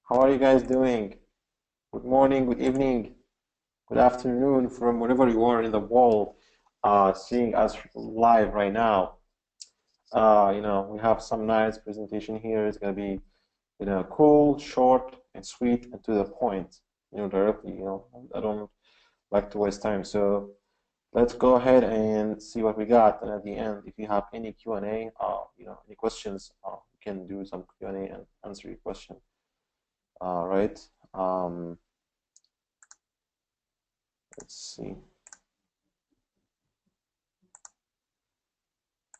How are you guys doing? Good morning, good evening, good afternoon from wherever you are in the world, seeing us live right now. We have some nice presentation here. It's gonna be, cool, short, and sweet, and to the point. Directly. I don't like to waste time. So let's go ahead and see what we got. And at the end, if you have any Q&A, any questions, we can do some Q&A and answer your question. Right. Let's see.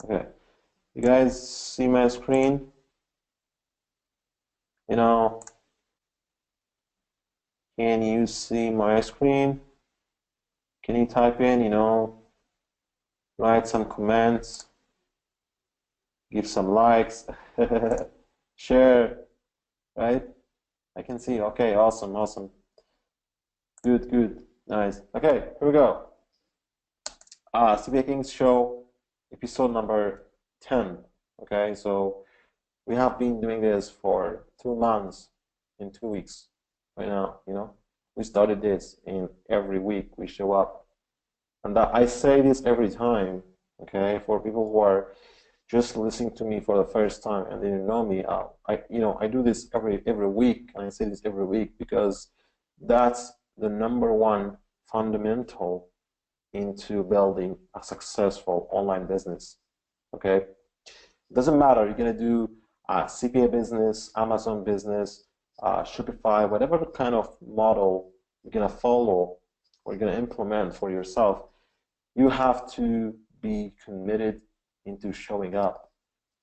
Okay, you guys see my screen? You know, can you see my screen? Can you type in, write some comments, give some likes, share, right? I can see. Okay, awesome, awesome. Good, good, nice. Okay, here we go. CPA Kings Show, episode number 10. Okay, so we have been doing this for 2 months in 2 weeks. Right now, we started this, and every week we show up. And I say this every time, okay, for people who are just listening to me for the first time and they didn't know me. I do this every week, and I say this every week because that's the number one fundamental into building a successful online business. Okay, it doesn't matter. You're gonna do a CPA business, Amazon business, Shopify, whatever kind of model you're gonna follow or you're gonna implement for yourself. You have to be committed into showing up.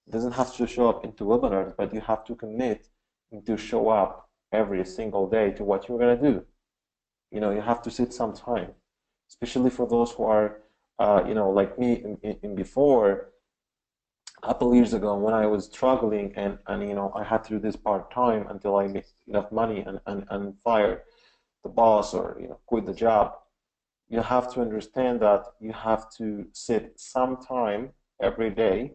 It doesn't have to show up into webinars, but you have to commit into show up every single day to what you're gonna do. You have to sit some time, especially for those who are, like me in before, a couple years ago when I was struggling and I had to do this part-time until I made enough money and fire the boss or quit the job. You have to understand that you have to sit some time every day.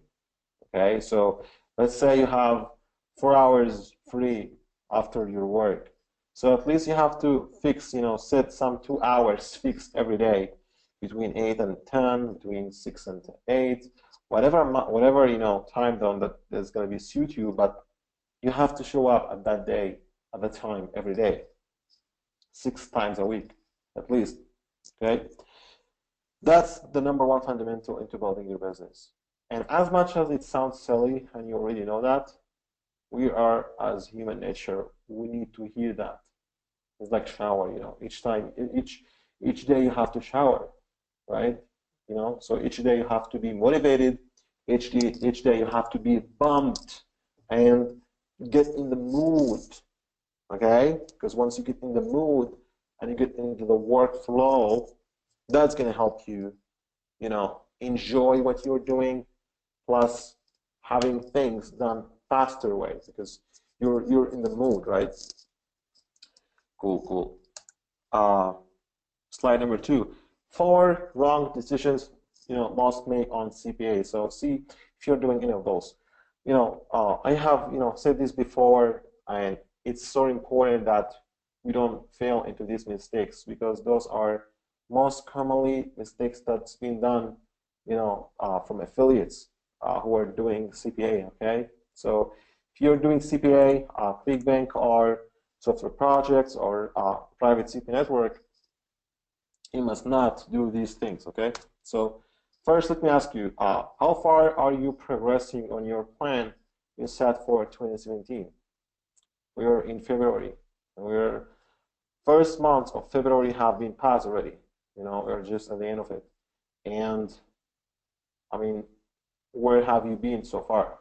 Okay, so let's say you have 4 hours free after your work. So at least you have to fix, set some 2 hours fixed every day between 8 and 10, between 6 and 8, whatever time zone that is going to be suit you, but you have to show up at that day, at that time, every day, 6 times a week, at least. Okay, that's the number one fundamental into building your business. And as much as it sounds silly, and you already know that, we are, as human nature, we need to hear that. It's like shower, each day you have to shower, right? So each day you have to be motivated, each day you have to be bumped and get in the mood, okay? Because once you get in the mood and you get into the workflow, that's going to help you, enjoy what you're doing, plus having things done faster ways because you're in the mood, right? Cool. Slide number 2. 4 wrong decisions, most made on CPA. So see if you're doing any of those. I have, said this before, and it's so important that we don't fail into these mistakes because those are most commonly mistakes that's been done, from affiliates who are doing CPA. Okay, so if you're doing CPA, ClickBank, or software projects, or private CPA network, you must not do these things. Okay, so first, let me ask you, how far are you progressing on your plan you set for 2017? We are in February, and we're first month of February have been passed already. We're just at the end of it. And I mean, where have you been so far?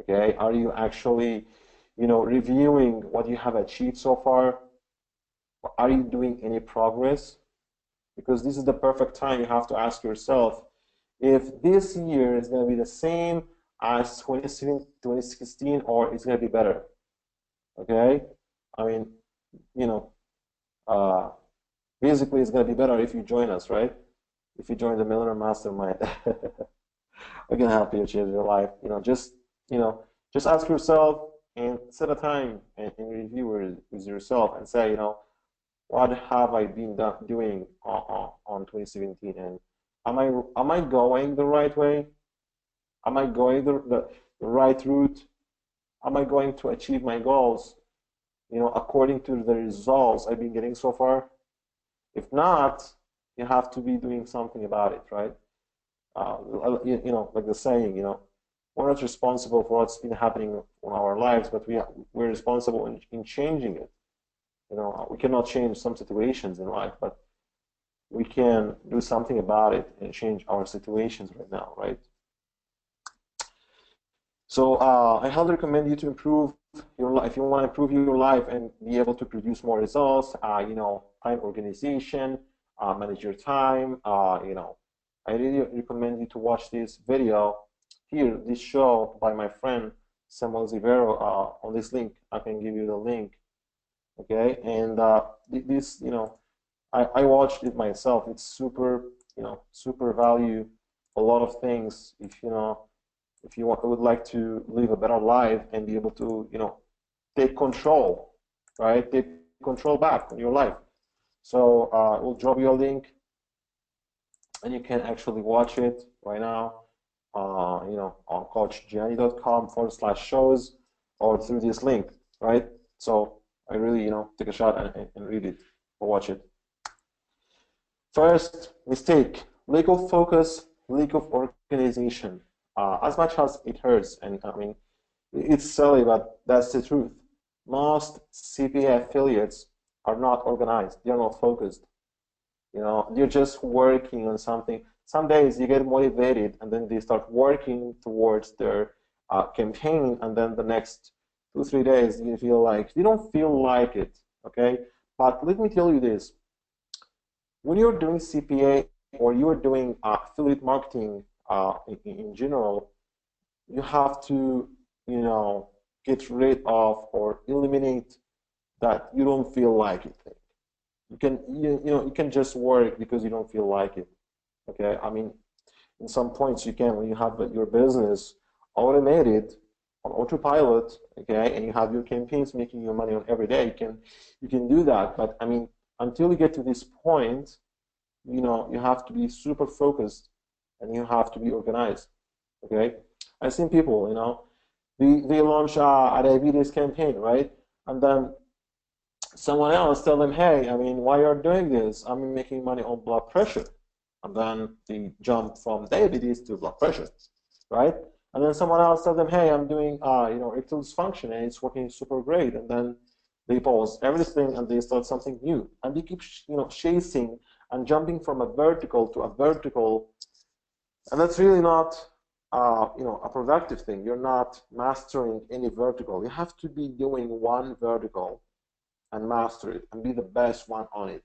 Okay, are you actually, reviewing what you have achieved so far? Are you doing any progress? Because this is the perfect time you have to ask yourself if this year is going to be the same as 2016 or it's going to be better. Okay, I mean, basically it's going to be better if you join us, right? If you join the Millionaire Mastermind. We're going to help you change your life. Just ask yourself, and set a time and review with yourself and say, what have I been doing on 2017, and am I going the right way? Am I going the right route? Am I going to achieve my goals, according to the results I've been getting so far? If not, you have to be doing something about it, right? Like the saying, we're not responsible for what's been happening in our lives, but we're responsible in changing it. We cannot change some situations in life, but we can do something about it and change our situations right now, right? So I highly recommend you to improve your life. If you want to improve your life and be able to produce more results, time organization, manage your time, I really recommend you to watch this video here, this show by my friend Samuel Zivero on this link. I can give you the link, okay? And this, I watched it myself. It's super, super value a lot of things if you would like to live a better life and be able to, take control, right? Take control back on your life. So we'll drop you a link, and you can actually watch it right now, on coachgianni.com/shows or through this link, right? So I really, take a shot and read it or watch it. First mistake: lack of focus, lack of organization. As much as it hurts, and I mean, it's silly, but that's the truth. Most CPA affiliates are not organized. They're not focused. They're just working on something. Some days you get motivated, and then they start working towards their campaign, and then the next 2-3 days you feel like they don't feel like it. Okay, but let me tell you this: when you're doing CPA or you're doing affiliate marketing in general, you have to, get rid of or eliminate that you don't feel like it thing. You can just work because you don't feel like it. Okay, I mean, in some points you can, when you have your business automated on autopilot, okay, and you have your campaigns making you money on every day, you can do that. But I mean, until you get to this point, you have to be super focused and you have to be organized. Okay, I've seen people, they launch a diabetes campaign, right? And then someone else tell them, hey, I mean, why you're doing this? I'm making money on blood pressure. And then they jump from diabetes to blood pressure, right? And then someone else tell them, hey, I'm doing, erectile dysfunction and it's working super great. And then they pause everything and they start something new. And they keep, chasing and jumping from a vertical to a vertical. And that's really not, a productive thing. You're not mastering any vertical. You have to be doing one vertical and master it and be the best one on it.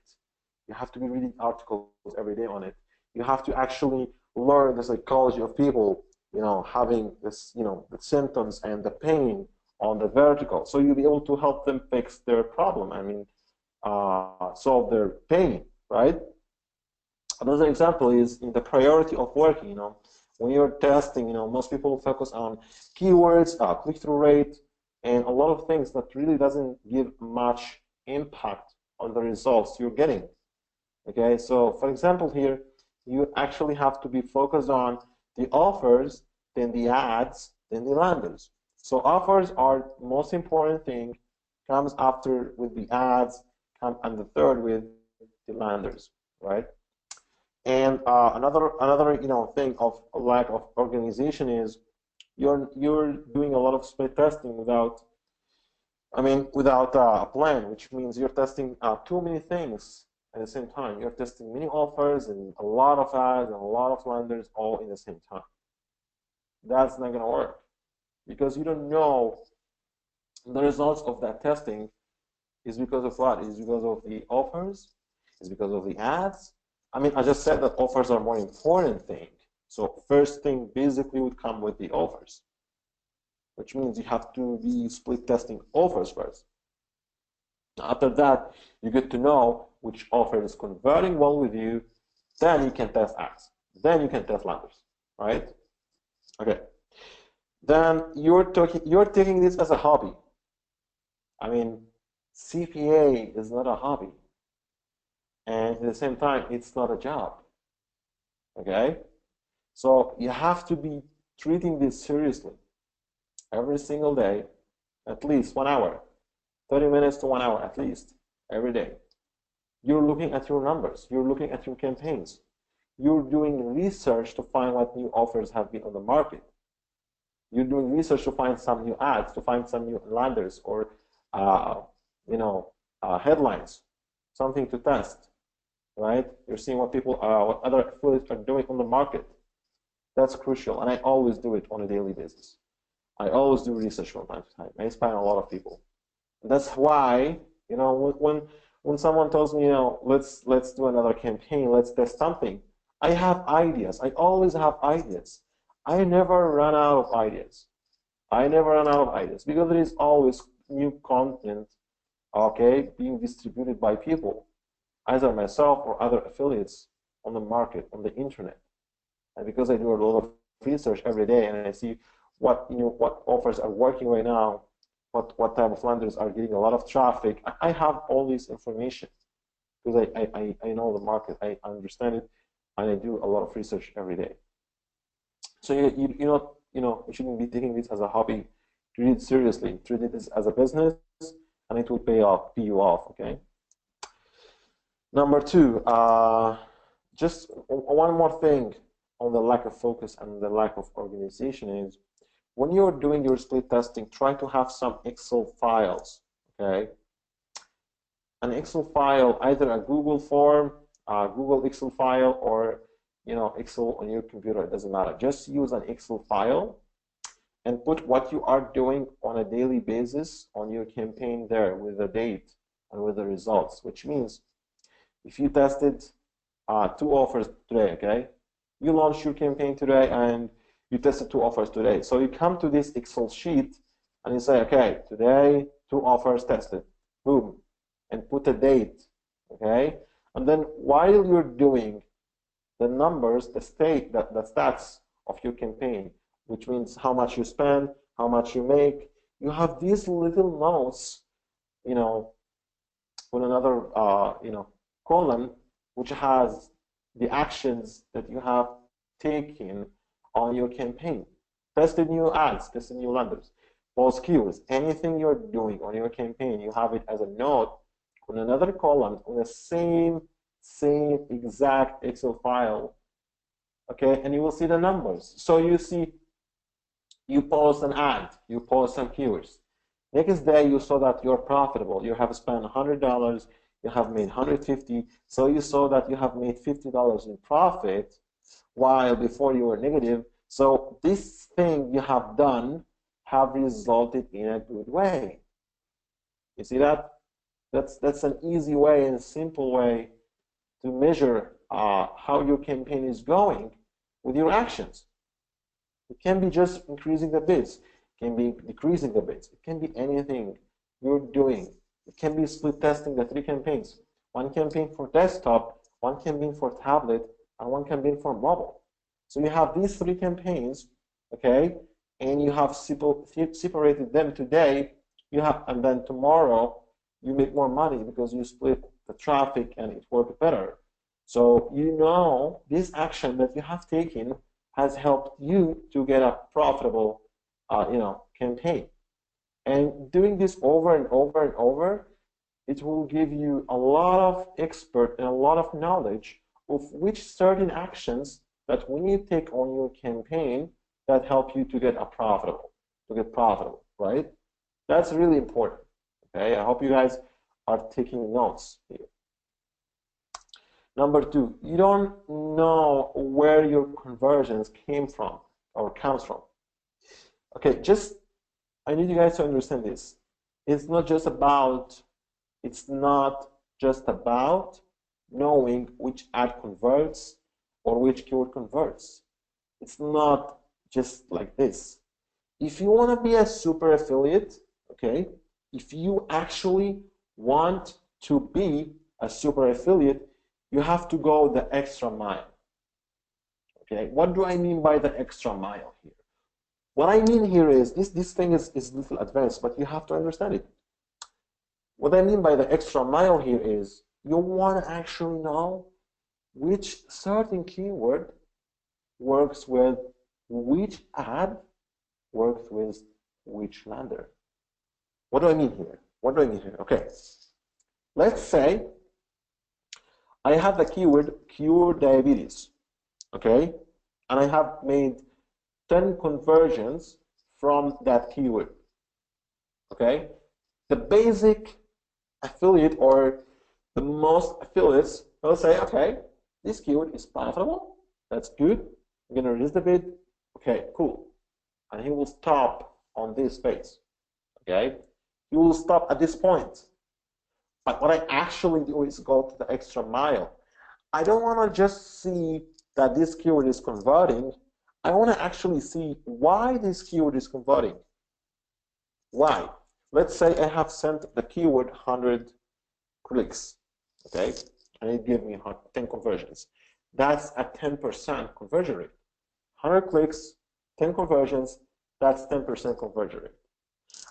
You have to be reading articles every day on it. You have to actually learn the psychology of people, having this, the symptoms and the pain on the vertical. So you'll be able to help them fix their problem. I mean, solve their pain, right? Another example is in the priority of working, when you're testing, most people focus on keywords, click-through rate, and a lot of things that really doesn't give much impact on the results you're getting. Okay, so for example here, you actually have to be focused on the offers, then the ads, then the landers. So offers are the most important thing, comes after with the ads, and the third with the landers, right? And another thing of lack of organization is you're doing a lot of split testing without a plan, which means you're testing too many things at the same time. You're testing many offers and a lot of ads and a lot of landers all in the same time. That's not going to work because you don't know the results of that testing is because of what? Is because of the offers? Is because of the ads? I mean, I just said that offers are more important thing. So first thing basically would come with the offers, which means you have to be split testing offers first. After that, you get to know which offer is converting well with you. Then you can test ads. Then you can test landers, right? Okay. Then you're taking this as a hobby. I mean, CPA is not a hobby, and at the same time, it's not a job. Okay? So you have to be treating this seriously every single day, at least 1 hour, 30 minutes to 1 hour at least, every day. You're looking at your numbers, you're looking at your campaigns, you're doing research to find what new offers have been on the market. You're doing research to find some new ads, to find some new landers or headlines, something to test, right? You're seeing what what other affiliates are doing on the market. That's crucial, and I always do it on a daily basis. I always do research from time to time. I inspire a lot of people. That's why, when someone tells me, let's do another campaign, let's test something, I have ideas. I always have ideas. I never run out of ideas. I never run out of ideas because there is always new content, okay, being distributed by people, either myself or other affiliates on the market, on the internet. And because I do a lot of research every day and I see what offers are working right now, what type of landers are getting a lot of traffic, I have all this information because I know the market, I understand it, and I do a lot of research every day. So you shouldn't be taking this as a hobby. Treat it seriously. Treat it as a business, and it will pay you off. Okay. Number two, just one more thing on the lack of focus and the lack of organization is when you're doing your split testing, try to have some Excel files. Okay. An Excel file, either a Google form, a Google Excel file, or Excel on your computer, it doesn't matter. Just use an Excel file and put what you are doing on a daily basis on your campaign there with the date and with the results, which means if you tested 2 offers today, okay, you launched your campaign today and you tested 2 offers today. So you come to this Excel sheet and you say, okay, today 2 offers tested, boom, and put a date, okay, and then while you're doing the numbers, the stats of your campaign, which means how much you spend, how much you make. You have these little notes, on another, column, which has the actions that you have taken on your campaign. Tested new ads, tested new landers, post keywords, anything you're doing on your campaign, you have it as a note on another column on the same exact Excel file, okay, and you will see the numbers. So you see, you post an ad, you post some keywords. Next day, you saw that you're profitable. You have spent $100, you have made $150. So you saw that you have made $50 in profit, while before you were negative. So this thing you have done have resulted in a good way. You see that? That's an easy way and simple way to measure how your campaign is going with your actions. It can be just increasing the bids, it can be decreasing the bids, it can be anything you're doing. It can be split testing the 3 campaigns, 1 campaign for desktop, 1 campaign for tablet, and 1 campaign for mobile. So you have these 3 campaigns, okay, and you have separated them today, and then tomorrow you make more money because you split the traffic and it worked better. So this action that you have taken has helped you to get a profitable campaign. And doing this over and over and over, it will give you a lot of expert and a lot of knowledge of which certain actions that when you take on your campaign that help you to get profitable, right? That's really important. Okay, I hope you guys are taking notes here. Number 2, you don't know where your conversions came from or comes from. Okay, I need you guys to understand this. It's not just about knowing which ad converts or which keyword converts. It's not just like this. If you want to be a super affiliate, okay, if you actually want to be a super affiliate, you have to go the extra mile. Okay, what do I mean by the extra mile here? What I mean here is this thing is a little advanced, but you have to understand it. What I mean by the extra mile here is you want to actually know which certain keyword works with which ad, works with which lander. What do I mean here? What do I mean here? Okay, let's say I have the keyword cure diabetes, okay, and I have made 10 conversions from that keyword, okay. The basic affiliate or the most affiliates will say, okay, this keyword is profitable, that's good, I'm going to reduce the bid, okay, cool, and he will stop on this space, okay. He will stop at this point. But what I actually do is go to the extra mile. I don't want to just see that this keyword is converting. I want to actually see why this keyword is converting. Why? Let's say I have sent the keyword 100 clicks, okay, and it gave me 10 conversions. That's a 10% conversion rate. 100 clicks, 10 conversions, that's 10% conversion rate.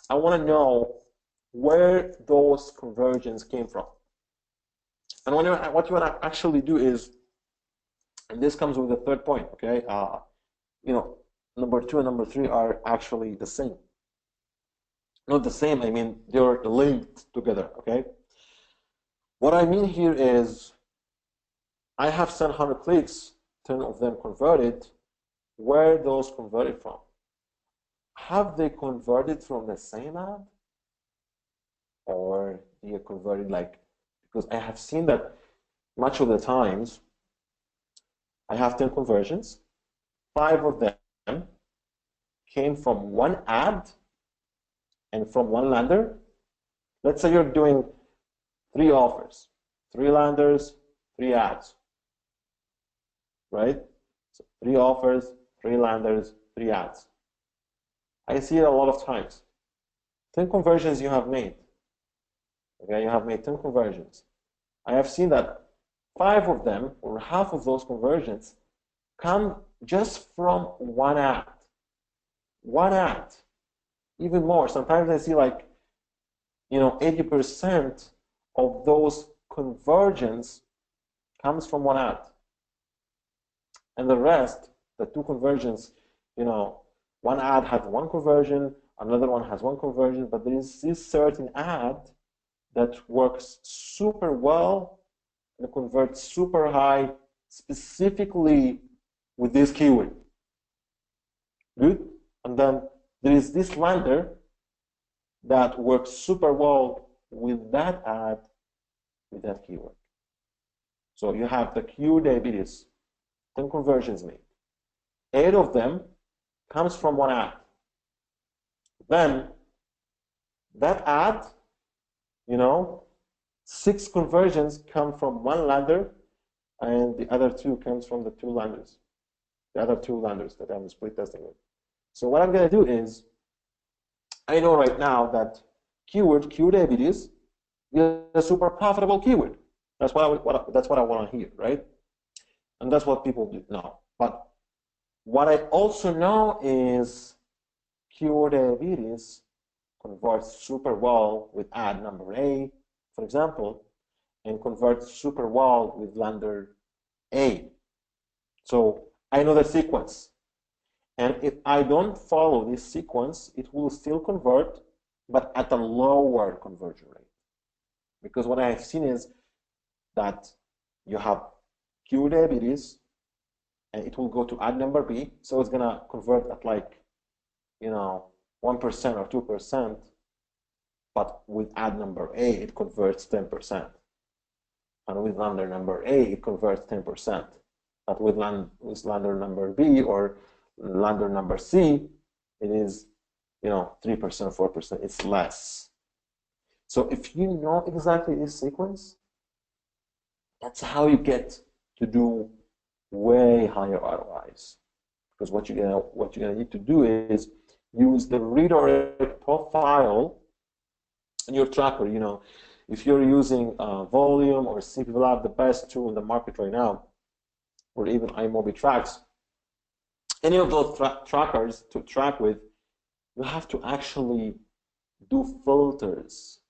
I want to know where those conversions came from. And what you want to actually do is, and this comes with the third point, okay? Number 2 and number 3 are actually the same. Not the same, I mean, they're linked together, okay? What I mean here is, I have sent 100 clicks, 10 of them converted. Where those converted from? Have they converted from the same ad? Or they are converted because I have seen that much of the times, I have 10 conversions, 5 of them came from one ad and from one lander. Let's say you're doing 3 offers, 3 landers, 3 ads, right? So 3 offers, 3 landers, 3 ads. I see it a lot of times. 10 conversions you have made. Okay, you have made 10 conversions. I have seen that 5 of them, or half of those conversions, come just from one ad. One ad. Even more. Sometimes I see 80% of those conversions comes from one ad. And the rest, the 2 conversions, one ad had 1 conversion, another one has 1 conversion, but there is this certain ad that works super well and converts super high, specifically with this keyword. Good? And then there is this lander that works super well with that ad, with that keyword. So you have the cure diabetes, 10 conversions made. 8 of them comes from one ad. Then that ad, 6 conversions come from one lander, and the other 2 comes from the 2 landers. The other 2 landers that I'm split testing with. So what I'm going to do is, I know right now that keyword cure diabetes is a super profitable keyword. That's what I want to hear, right? And that's what people do know. But what I also know is cure diabetes converts super well with ad number A, for example, and converts super well with lander A. So I know the sequence. And if I don't follow this sequence, it will still convert, but at a lower conversion rate. Because what I have seen is that you have cure diabetes, and it will go to ad number B, so it's gonna convert at 1% or 2%, but with ad number A, it converts 10%. And with lander number A, it converts 10%. But with lander number B or lander number C, it is 3%, 4%, it's less. So if you know exactly this sequence, that's how you get to do way higher ROIs. Because what you're gonna need to do is use the redirect profile in your tracker. If you're using Volume or CPVLap, the best tool in the market right now, or even iMobi Tracks, any of those trackers to track with, you have to actually do filters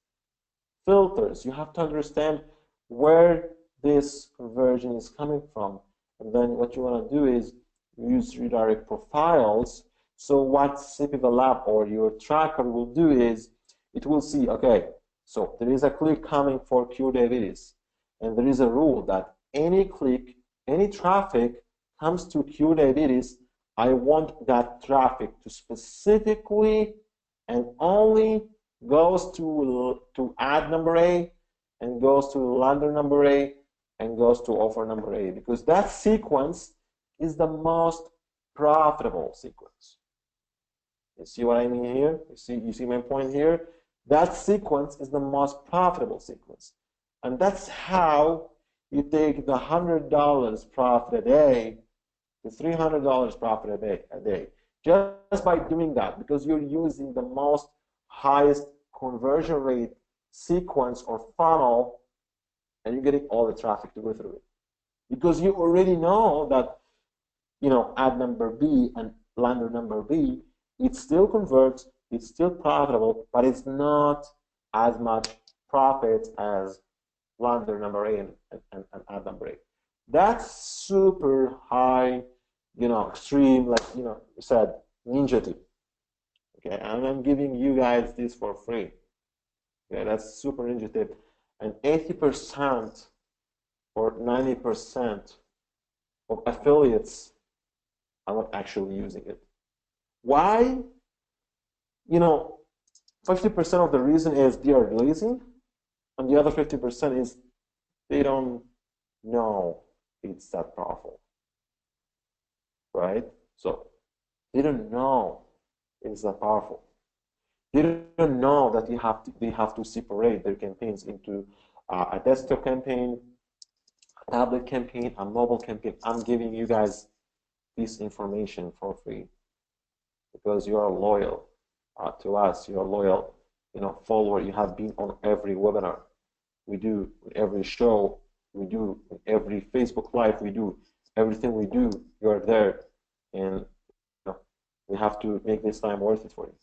filters. You have to understand where this conversion is coming from. And then what you want to do is use redirect profiles. So what CPVLap or your tracker will do is it will see, okay, so there is a click coming for Q diabetes. And there is a rule that any click, any traffic comes to Q diabetes, I want that traffic to specifically and only goes to ad number A and goes to lender number A and goes to offer number A, because that sequence is the most profitable sequence. You see what I mean here? You see my point here? That sequence is the most profitable sequence. And that's how you take the $100 profit a day to $300 profit a day. Just by doing that, because you're using the most highest conversion rate sequence or funnel, and you're getting all the traffic to go through it. Because you already know that, you know, ad number B and lender number B, it still converts, it's still profitable, but it's not as much profit as lender number A and ad number A. That's super high, you know, extreme, like, you know, said, ninja tip. Okay, and I'm giving you guys this for free. Okay, that's super ninja tip. And 80% or 90% of affiliates are not actually using it. Why? You know, 50% of the reason is they are lazy, and the other 50% is they don't know it's that powerful, right? So they don't know it's that powerful. They don't know that they have to separate their campaigns into a desktop campaign, a tablet campaign, a mobile campaign. I'm giving you guys this information for free because you are loyal to us. You are loyal, you know, follower. You have been on every webinar we do, every show we do, every Facebook Live we do, everything we do. You are there, and you know, we have to make this time worth it for you.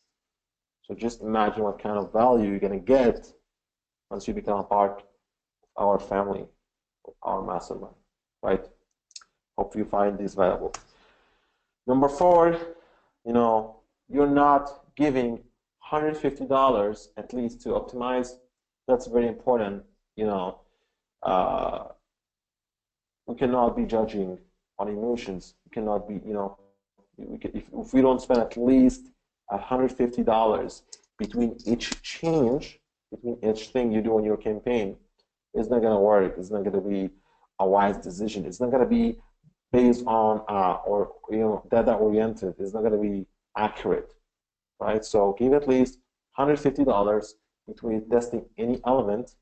So just imagine what kind of value you're gonna get once you become a part of our family, of our mastermind, right? Hope you find this valuable. Number 4, you know, you're not giving $150 at least to optimize. That's very important. You know, we cannot be judging on emotions. We cannot be, you know, if we don't spend at least $150 between each change, between each thing you do on your campaign, it's not going to work. It's not going to be a wise decision. It's not going to be based on or, you know, data oriented. It's not going to be accurate, right? So give at least $150 between testing any element,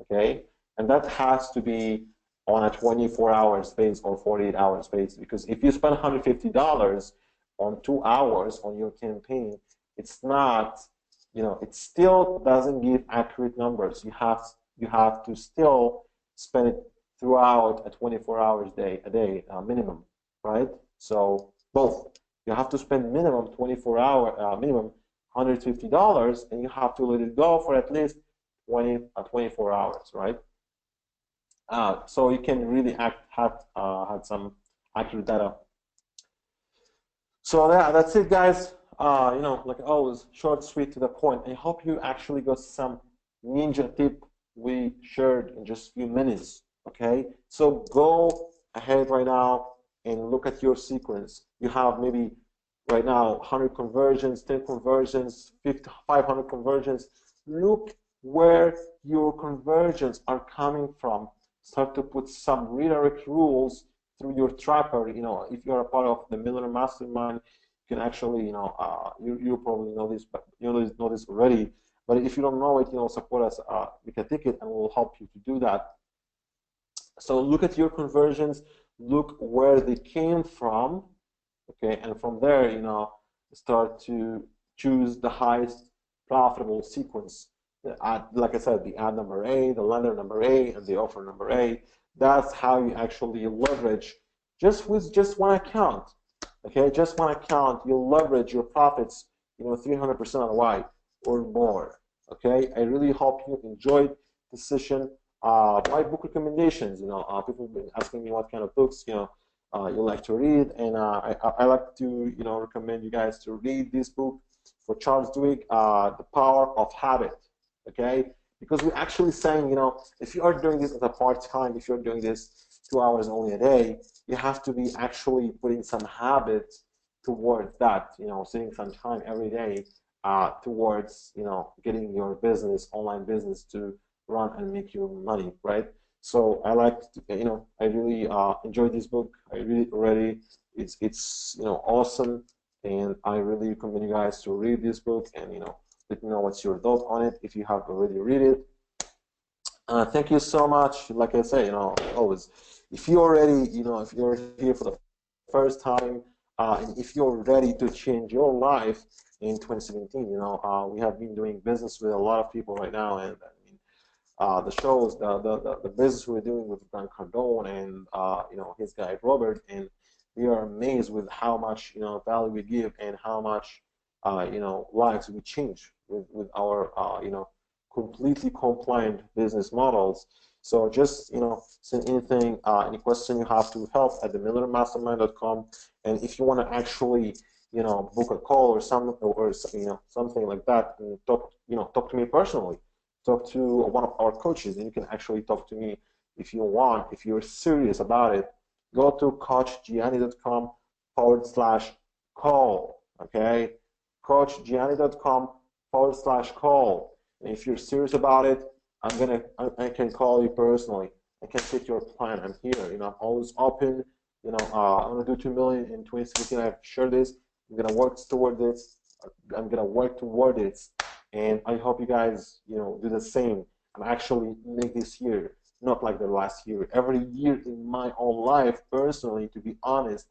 okay? And that has to be on a 24-hour space or 48-hour space, because if you spend $150 on 2 hours on your campaign, it's not, you know, it still doesn't give accurate numbers. You have to still spend it throughout a 24 hours a day minimum, right? So both, you have to spend minimum 24-hour minimum $150, and you have to let it go for at least 24 hours, right? So you can really have some accurate data. So yeah, that's it, guys. You know, like always, short, sweet, to the point. I hope you actually got some ninja tip we shared in just a few minutes. Okay, so go ahead right now and look at your sequence. You have maybe right now 100 conversions, 10 conversions, 500 conversions. Look where your conversions are coming from. Start to put some redirect rules through your tracker. You know, if you're a part of the Millionaire Mastermind, you can actually, you know, you probably know this, but you know this already. But if you don't know it, you know, support us with a ticket, and we'll help you to do that. So look at your conversions, look where they came from, okay, and from there, you know, start to choose the highest profitable sequence. Like I said, the ad number A, the lender number A, and the offer number A. That's how you actually leverage just with just one account. Okay, just one account, you'll leverage your profits, you know, 300% ROI or more. Okay, I really hope you enjoyed this session. My book recommendations, people have been asking me what kind of books, you like to read, and I like to, recommend you guys to read this book for Charles Duhigg, The Power of Habit. Okay, because we're actually saying, if you are doing this as a part-time, if you're doing this 2 hours only a day, you have to be actually putting some habits towards that, sitting some time every day towards, getting your business, online business, to run and make your money, right? So I like, I really enjoyed this book. I read it already. It's awesome, and I really recommend you guys to read this book, and let me know what's your thought on it if you have already read it. Thank you so much. Like I say, always, if you're already, if you're here for the first time, and if you're ready to change your life in 2017, we have been doing business with a lot of people right now, and I mean, the shows, the business we're doing with Grant Cardone and his guy Robert, and we are amazed with how much value we give and how much lives we change with our completely compliant business models. So just send anything, any question you have to help@themillionairemastermind.com, and if you want to actually book a call or something like that, and talk to me personally, talk to one of our coaches, and you can actually talk to me if you want. If you're serious about it, go to coachgianni.com/call. Okay, coachgianni.com/call. And if you're serious about it, I can call you personally. I can fit your plan. I'm here. I'm always open. I'm gonna do 2 million in 2017. I've shared this. I'm gonna work toward this. And I hope you guys, do the same and actually make this year not like the last year. Every year in my own life, personally, to be honest,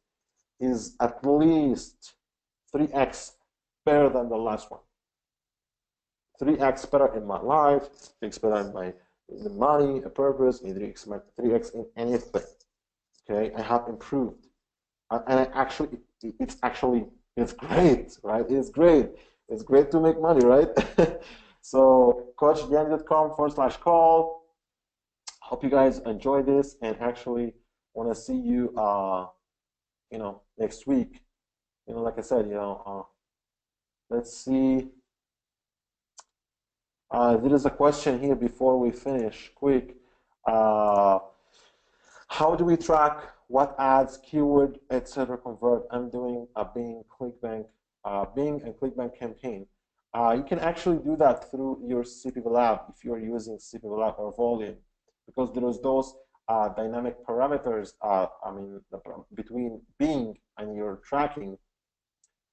is at least 3x better than the last one. 3x better in my life, 3x better in the money, a purpose, and 3x in anything. Okay, I have improved, and it's great, right? It's great. It's great to make money, right? So coachgianni.com/call. Hope you guys enjoy this, and actually want to see you, next week. Like I said, let's see. There is a question here before we finish. Quick. How do we track what ads, keyword, etc. convert? I'm doing a Bing and ClickBank campaign. You can actually do that through your CPVLap if you're using CPVLap or Volume, because there is those dynamic parameters. Between Bing and your tracking,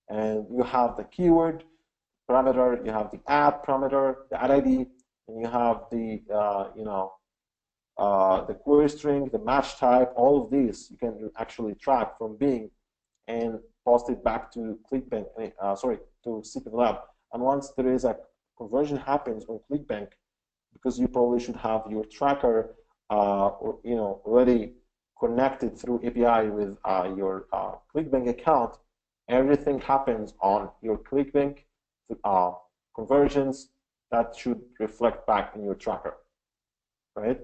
and you have the keyword parameter, you have the ad parameter, the ad ID, and you have the the query string, the match type. All of these you can actually track from Bing and post it back to ClickBank. To CPVLap. And once there is a conversion happens on ClickBank, because you probably should have your tracker already connected through API with your ClickBank account. Everything happens on your ClickBank conversions that should reflect back in your tracker, right?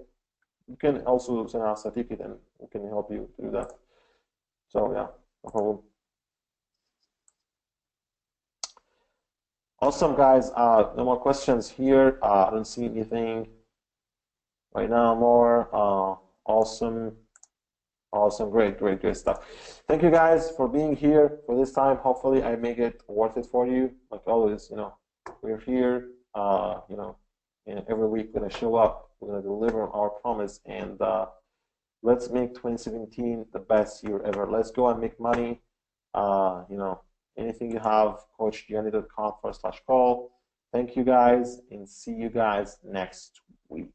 You can also send us a ticket, and we can help you do that. So yeah, no problem. Awesome, guys. No more questions here. I don't see anything right now more. Awesome, great stuff. Thank you guys for being here for this time. Hopefully I make it worth it for you. Like always, we're here, and every week we're gonna show up, we're gonna deliver on our promise, and let's make 2017 the best year ever. Let's go and make money. Anything you have, coachgianni.com/call. Thank you guys, and see you guys next week.